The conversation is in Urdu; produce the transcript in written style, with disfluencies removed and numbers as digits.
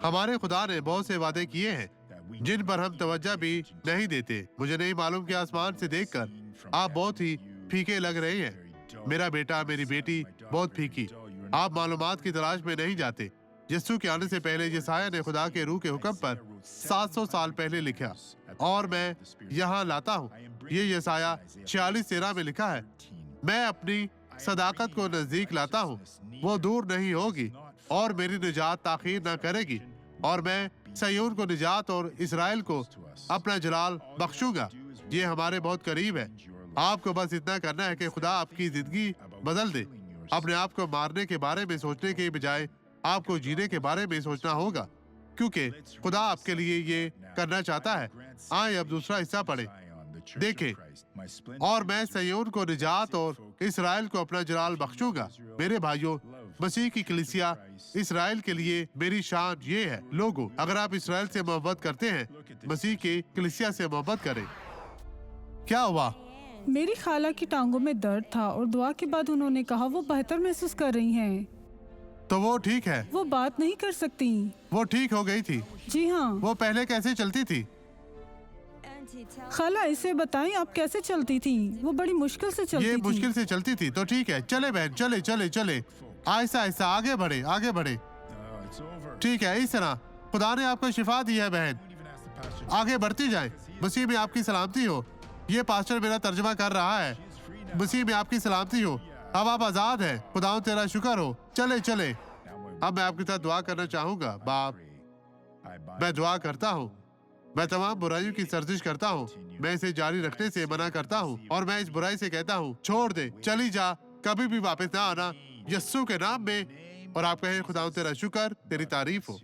ہمارے خدا نے بہت سے وعدے کیے ہیں جن پر ہم توجہ بھی نہیں دیتے. مجھے نہیں معلوم کہ آسمان سے دیکھ کر آپ بہت ہی پھیکے لگ رہے ہیں. میرا بیٹا، میری بیٹی بہت پھیکی. آپ معلومات کی تلاش میں نہیں جاتے. یسوع کے آنے سے پہلے یسایہ نے خدا کے روح کے حکم پر 700 سال پہلے لکھا اور میں یہاں لاتا ہوں. یہ یسایہ 46:13 میں لکھا ہے. میں اپنی صداقت کو نزدیک لاتا ہوں، وہ دور نہیں ہوگی اور میری نجات تاخیر نہ کرے گی، اور میں سیون کو نجات اور اسرائیل کو اپنا جلال بخشوں گا. یہ ہمارے بہت قریب ہے. آپ کو بس اتنا کرنا ہے کہ خدا آپ کی زندگی بدل دے. اپنے آپ کو مارنے کے بارے میں سوچنے کے بجائے آپ کو جینے کے بارے میں سوچنا ہوگا، کیونکہ خدا آپ کے لیے یہ کرنا چاہتا ہے. آئیں اب دوسرا حصہ پڑھیں. دیکھیں، اور میں سیون کو نجات اور اسرائیل کو اپنا جلال بخشوں گا. میرے بھائیوں، مسیح کی کلیسیا اسرائیل کے لیے میری شان یہ ہے. لوگوں، اگر آپ اسرائیل سے محبت کرتے ہیں، مسیح کی کلیسیا سے محبت کریں. کیا ہوا؟ میری خالہ کی ٹانگوں میں درد تھا اور دعا کے بعد انہوں نے کہا وہ بہتر محسوس کر رہی ہیں. تو وہ ٹھیک ہے؟ وہ بات نہیں کر سکتی. وہ ٹھیک ہو گئی تھی؟ جی ہاں. وہ پہلے کیسے چلتی تھی؟ خالہ، اسے بتائیں آپ کیسے چلتی تھیں؟ وہ بڑی مشکل سے چلتی یہ تھی. مشکل سے چلتی تھی. تو ٹھیک ہے، چلے بہن، چلے چلے چلے، آہستہ آہستہ آگے بڑھے، آگے بڑھے. ٹھیک ہے، اس طرح خدا نے آپ کو شفا دی ہے بہن. آگے بڑھتی جائیں. مسیح میں آپ کی سلامتی ہو. یہ پاسٹر میرا ترجمہ کر رہا ہے. مسیح میں آپ کی سلامتی ہو. اب آپ آزاد ہیں. خداوند تیرا شکر ہو. چلے چلے. اب میں آپ کے ساتھ دعا کرنا چاہوں گا. باپ، میں دعا کرتا ہوں. میں تمام برائیوں کی سرزش کرتا ہوں. میں اسے جاری رکھنے سے منع کرتا ہوں اور میں اس برائی سے کہتا ہوں چھوڑ دے، چلی جا، کبھی بھی واپس نہ آنا، یسوع کے نام میں. اور آپ کہیں خداوند تیرا شکر، تیری تعریف ہو.